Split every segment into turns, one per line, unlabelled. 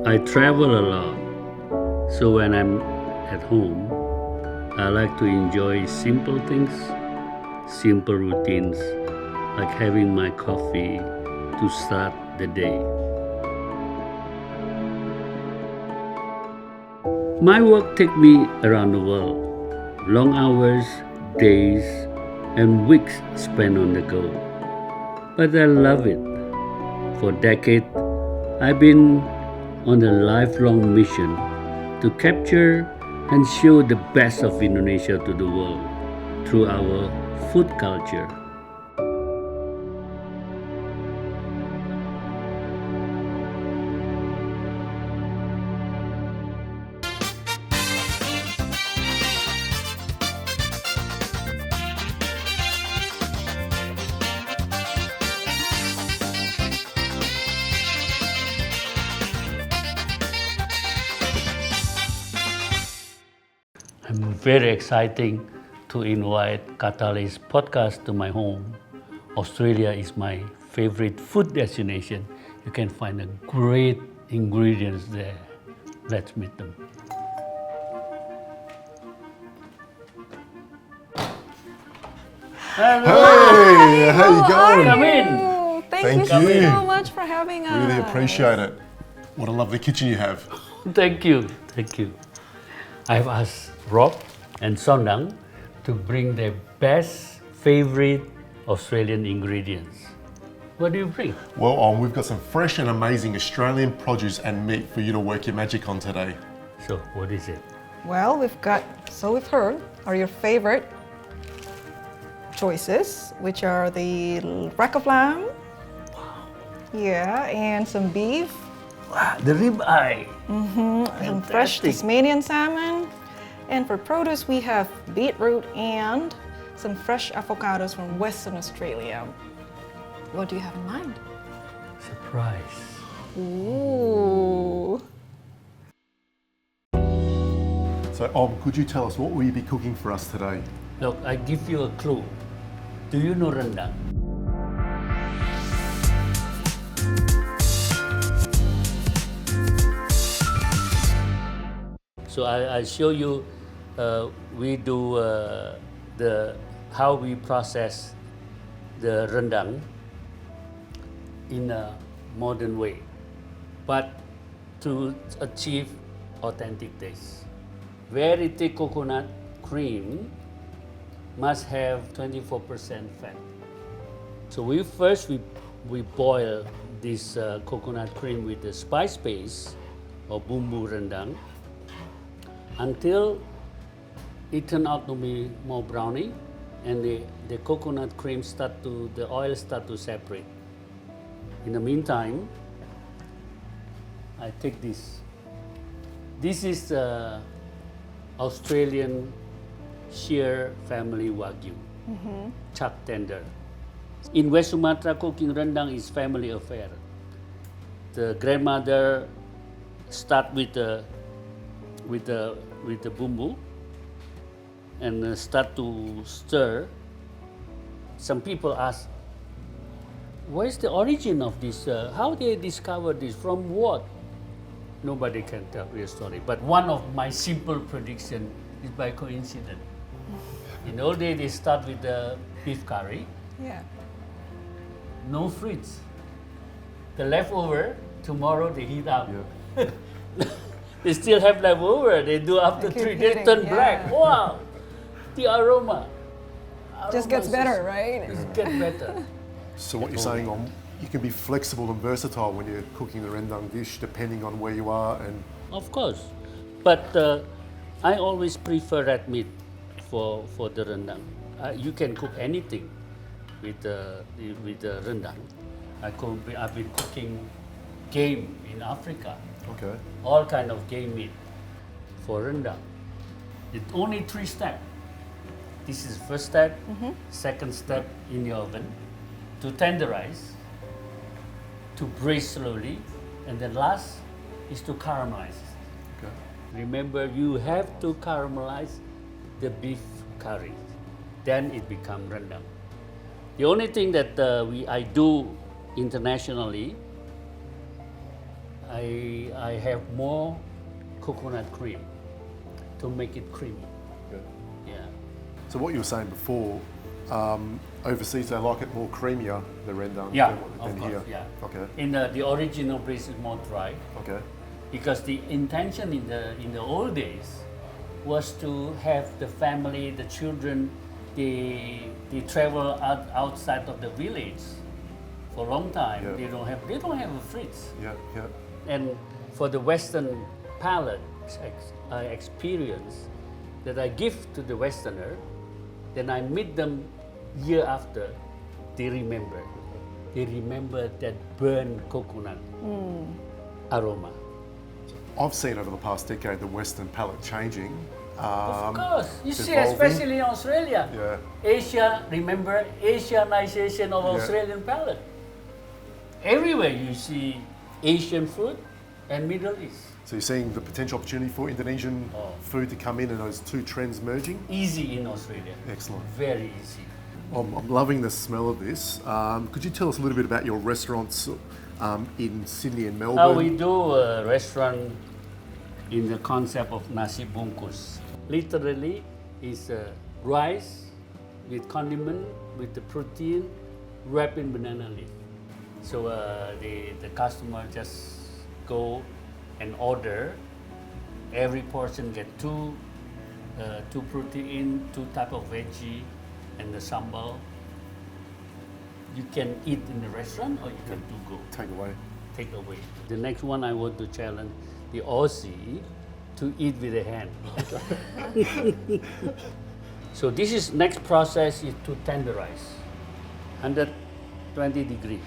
I travel a lot, so when I'm at home, I like to enjoy simple things, simple routines, like having my coffee to start the day. My work takes me around the world, long hours, days, and weeks spent on the go. But I love it. For decades, I've been on a lifelong mission to capture and show the best of Indonesia to the world through our food culture. I'm very excited to invite Katalis Podcast to my home. Australia is my favorite food destination. You can find a great ingredients there. Let's meet them.
Hey, how you going?
Come in.
Thank
Thank you
you.
so much for having us.
Really appreciate it. What a lovely kitchen you have.
Thank you. I've asked Rob and Sondang to bring their best favorite Australian ingredients. What do you bring?
Well, we've got some fresh and amazing Australian produce and meat for you to work your magic on today.
So, what is it?
Well, we've heard are your favorite choices, which are the rack of lamb. Wow. Yeah, and some beef,
Wow, the ribeye.
some fresh Tasmanian salmon. And for produce, we have beetroot and some fresh avocados from Western Australia. What do you have in mind?
Surprise.
Ooh.
So, could you tell us what will you be cooking for us today?
Look, I give you a clue. Do you know rendang? So I show you. We do how we process the rendang in a modern way, but to achieve authentic taste. Very thick coconut cream must have 24% fat. So we boil this coconut cream with the spice paste or bumbu rendang until it turns out to be more browny, and the coconut cream the oil start to separate. In the meantime, I take this. This is Australian shear family wagyu, chuck tender. In West Sumatra, cooking rendang is family affair. The grandmother start with the bumbu and start to stir. Some people ask, what is the origin of this? How they discover this? From what? Nobody can tell me a story. But one of my simple prediction is by coincidence. In old days, they start with the beef curry,
Yeah.
no fridge. The leftover, tomorrow they heat up.
Yeah.
They still have leftover. They do after
They keep
3 days,
heating,
turn
yeah.
black. Wow, the aroma.
Just gets better, right?
It gets better.
So what you're saying, you can be flexible and versatile when you're cooking the rendang dish, depending on where you are and.
Of course, but I always prefer red meat for the rendang. You can cook anything with the rendang. I've been cooking game in Africa,
Okay.
all kind of game meat for rendang. It's only 3 steps. This is first step, second step in the oven to tenderize, to braise slowly, and then last is to caramelize.
Okay.
Remember, you have to caramelize the beef curry, then it becomes rendang. The only thing that I do internationally, I have more coconut cream to make it creamy.
Good.
Yeah.
So what you were saying before, overseas they like it more creamier, the rendang,
Yeah,
than
of course,
here.
yeah.
Okay.
In the original place is more dry,
Okay.
because the intention in the old days was to have the family, the children, they travel outside of the village for a long time.
Yeah.
They don't have a fridge.
Yeah, yeah.
And for the Western palate experience that I give to the Westerner, then I meet them year after, they remember. They remember that burnt coconut aroma.
I've seen over the past decade the Western palate changing.
Of course, you
it's
see,
evolving.
especially in Australia.
Yeah.
Asia, remember, Asianization of
Yeah.
Australian palate. Everywhere you see Asian food and Middle East.
So you're seeing the potential opportunity for Indonesian food to come in and those two trends merging?
Easy in Australia.
Excellent.
Very easy.
I'm loving the smell of this. Could you tell us a little bit about your restaurants in Sydney and Melbourne?
We do a restaurant in the concept of nasi bungkus. Literally, it's rice with condiment, with the protein, wrapped in banana leaf. So the customer just go and order. Every portion get two protein, two type of veggie, and the sambal. You can eat in the restaurant or you can do go. Take away. The next one I want to challenge the Aussie to eat with the hand. So this is next process is to tenderize, 120 degree.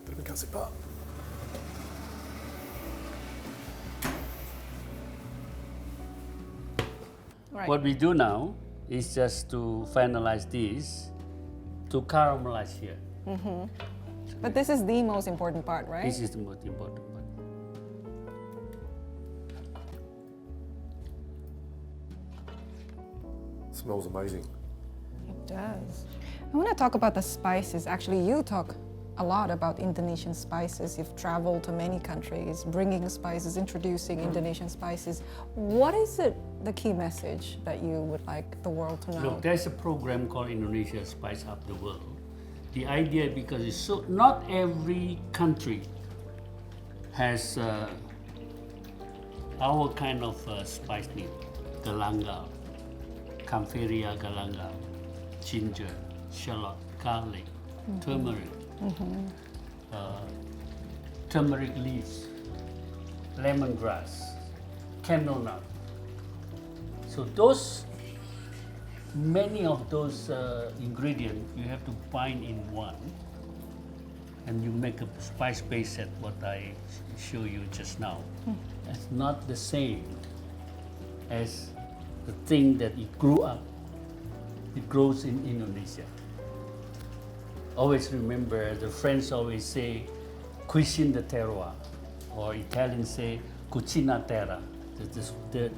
Terima kasih, Pak.
Right.
What we do now is just to finalize this, to caramelize here.
But this is the most important part, right?
This is the most important part.
Smells amazing.
It does. I want to talk about the spices. Actually, you talk a lot about Indonesian spices. You've traveled to many countries, bringing spices, introducing Indonesian spices. What is it, the key message that you would like the world to know?
Look, there's a program called Indonesia Spice Up the World. The idea, because it's so, not every country has our kind of spice name. Galangal, Kampheria galangal, ginger, shallot, garlic, turmeric, turmeric leaves, lemongrass, candle nut. So many of those ingredients you have to bind in one, and you make a spice base set. What I show you just now, it's not the same as the thing that it grew up. It grows in Indonesia. Always remember, the French always say, cuisine de terroir, or Italians say, cucina terra, the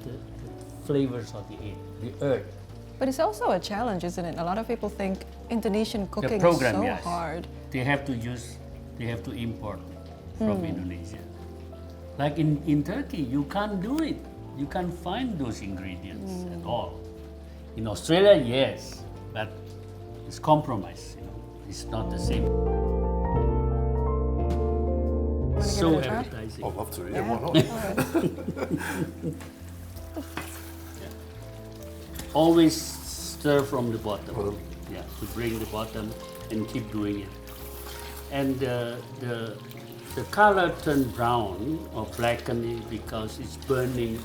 flavors of the earth.
But it's also a challenge, isn't it? A lot of people think Indonesian cooking
program,
is so
yes.
hard.
They have to import from Indonesia. Like in Turkey, you can't do it. You can't find those ingredients at all. In Australia, yes, but it's compromise. It's not the same. So
it a try?
appetizing.
I'd love to. Yeah,
Yeah.
why not?
Always stir from the bottom.
Bottom.
Yeah, to bring the bottom and keep doing it. And the color turn brown or blackening because it's burning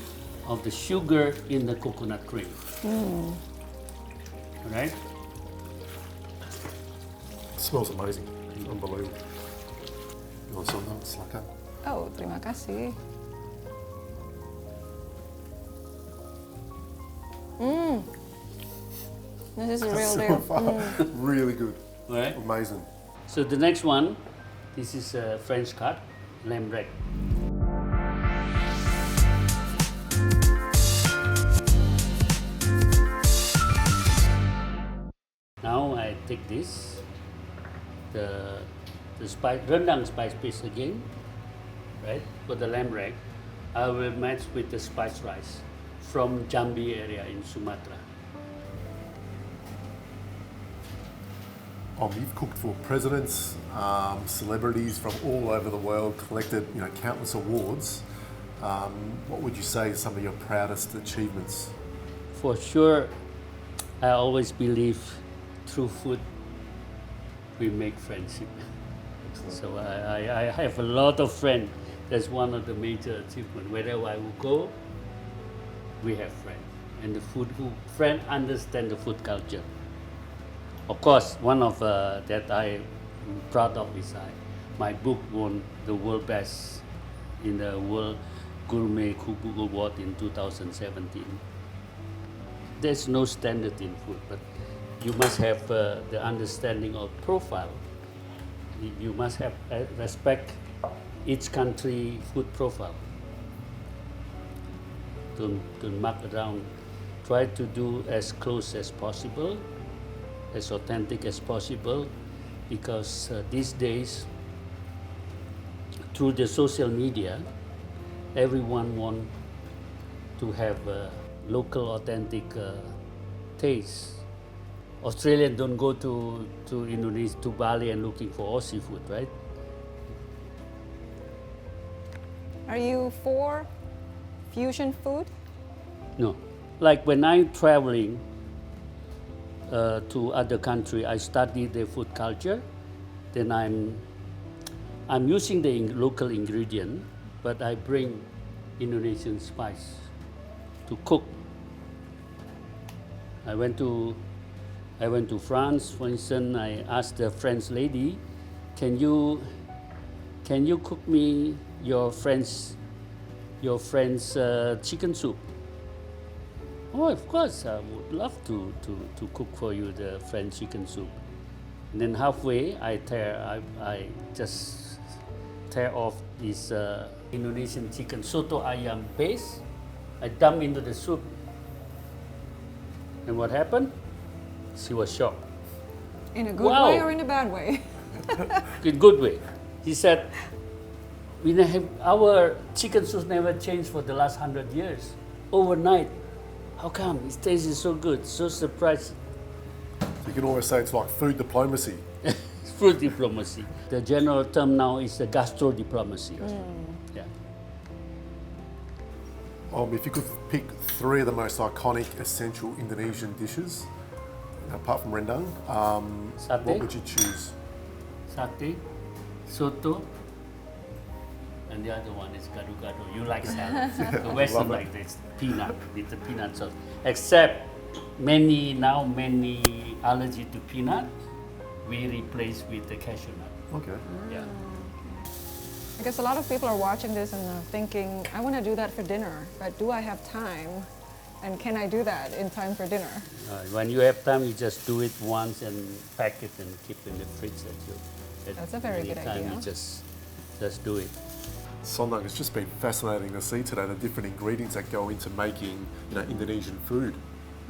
of the sugar in the coconut cream. Right?
It smells amazing. Unbelievable. You want some now? Silakan.
Oh, terima kasih. This is a real
So
deal.
far, really good.
Right?
Amazing.
So the next one, this is a French cut, lamb bread. take this, the spice, rendang spice paste again, right? For the lamb rack, I will match with the spice rice from Jambi area in Sumatra.
You've cooked for presidents, celebrities from all over the world, collected countless awards. What would you say is some of your proudest achievements?
For sure, I always believe through food we make friendship. So I have a lot of friends. That's one of the major achievements. Wherever I will go, we have friends. And the friend understand the food culture. Of course, one of that I'm proud of is my book won the world best in the World Gourmet Cookbook Award in 2017. There's no standard in food, but you must have the understanding of profile. You must have respect each country food profile. Don't muck around. Try to do as close as possible, as authentic as possible, because these days, through the social media, everyone wants to have a local authentic taste. Australians don't go to Indonesia, to Bali and looking for Aussie food, right?
Are you for fusion food?
No. Like when I'm traveling to other country, I study their food culture. Then I'm using the local ingredient, but I bring Indonesian spice to cook. I went to France, for instance. I asked the French lady, "Can you cook me your French chicken soup?" Oh, of course, I would love to cook for you the French chicken soup. And then halfway, I just tear off this Indonesian chicken soto ayam paste. I dump into the soup. And what happened? She was shocked.
In a good way or in a bad way?
In good way. He said, our chicken soup never changed for the last 100 years. Overnight, how come? It tastes so good, so surprised.
So you can always say it's like food diplomacy.
Food diplomacy. The general term now is the gastro diplomacy. Yeah.
If you could pick 3 of the most iconic, essential Indonesian dishes, apart from rendang, what would you choose?
Satay, soto, and the other one is gado-gado. You like salad. The Western like this, peanut, with the peanut sauce. Except many allergy to peanut, we replace with the cashew nut.
Okay.
Yeah.
I guess a lot of people are watching this and are thinking, I want to do that for dinner, but do I have time? And can I do that in time for dinner?
When you have time, you just do it once and pack it and keep it in the fridge.
That's a very good idea.
You just do it.
Sondang, it's just been fascinating to see today the different ingredients that go into making Indonesian food.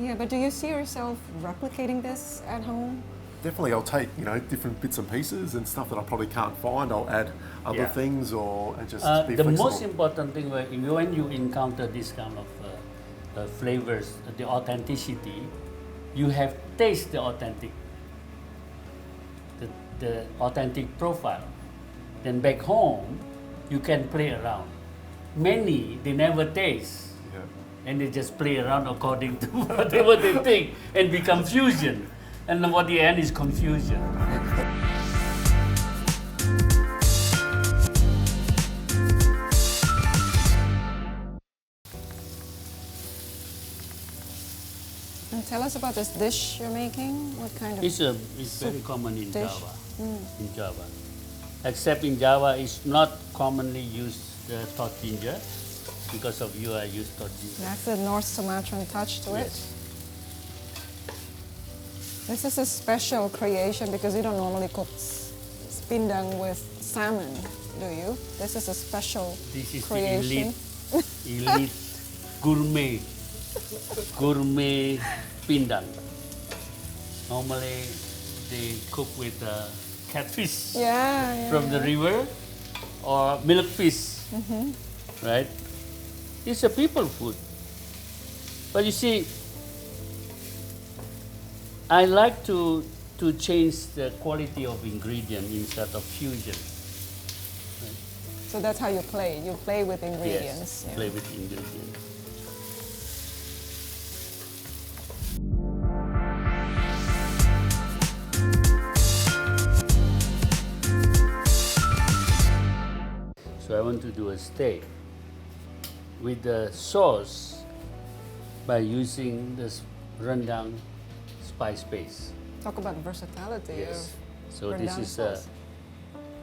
Yeah, but do you see yourself replicating this at home?
Definitely, I'll take different bits and pieces and stuff that I probably can't find. I'll add other things and just be
the
flexible.
most important thing when you encounter this kind of flavors, the authenticity, you have taste the authentic profile. Then back home, you can play around. Many, they never taste.
Yeah.
And they just play around according to whatever they think and become fusion. And then what the end is confusion.
And tell us about this dish you're making. What kind of
It's very common in
dish?
Java. In Java. Except in Java, it's not commonly used tortilla. Because of you, I use tortilla.
That's a North Sumatran touch to it.
Yes.
This is a special creation because you don't normally cook pindang with salmon, do you? This is a special
This is
creation.
the elite gourmet pindang. Normally, they cook with catfish
Yeah.
from the river or milk fish, right? It's a people food. But you see, I like to change the quality of ingredient instead of fusion.
So that's how you play. You play with ingredients.
Yes, play with ingredients. So I want to do a steak with the sauce by using this rendang spice base.
Talk about versatility.
Yes. So
rendang sauce.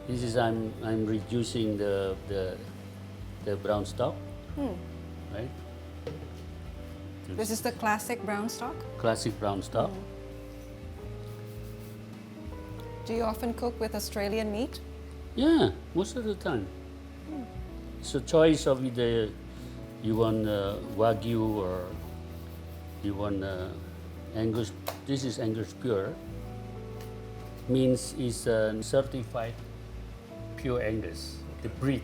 this is I'm reducing the brown stock, right?
This is the classic brown stock.
Classic brown stock.
Do you often cook with Australian meat?
Yeah, most of the time. It's a choice of either you want Wagyu or you want Angus. This is Angus pure. Means is certified pure Angus, the breed.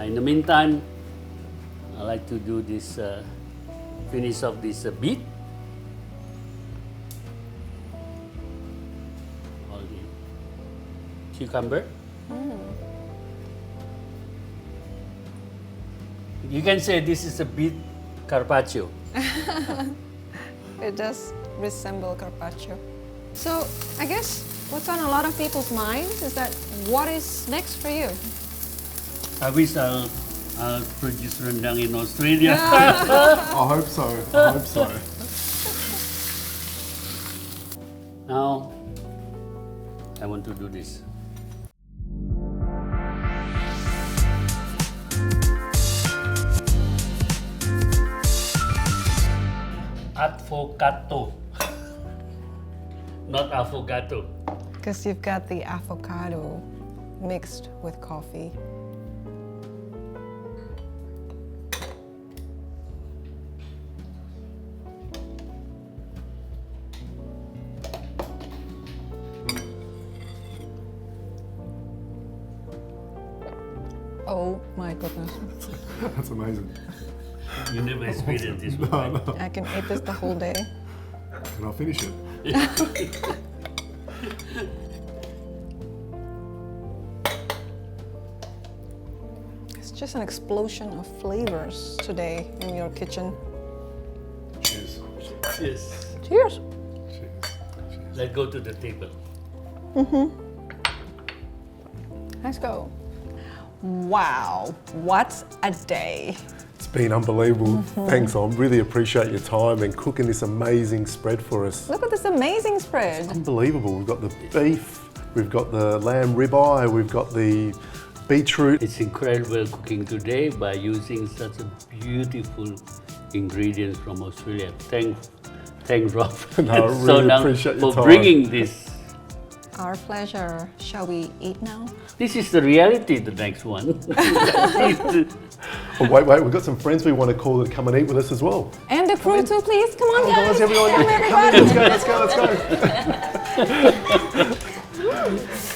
In the meantime, I like to do this finish of this beet. All the cucumber. You can say this is a beet carpaccio.
It does resemble carpaccio. So I guess what's on a lot of people's minds is that what is next for you?
I wish I'll produce rendang in Australia.
I hope so. I hope so.
Now, I want to do this. Avocado, not affogato.
Because you've got the avocado mixed with coffee. Oh my goodness.
That's amazing.
You never experienced this before.
No.
I can eat this the whole day.
Can I finish it?
It's just an explosion of flavors today in your kitchen.
Cheers.
Yes.
Cheers.
Cheers.
Let's go to the table.
Let's go. Wow, what a day.
It's been unbelievable. Thanks, I really appreciate your time and cooking this amazing spread for us.
Look at this amazing spread.
Unbelievable. We've got the beef, we've got the lamb ribeye, we've got the beetroot.
It's incredible cooking today by using such a beautiful ingredients from Australia. Thank Rob
No, I
and
really
Sonam
appreciate your
for
time.
bringing this.
Our pleasure. Shall we eat now?
This is the reality, the next one.
Oh, wait, we've got some friends we want to call to come and eat with us as well.
And the crew too, please. Come on, guys.
Guys, everyone,
Come,
come in,
everybody.
let's go.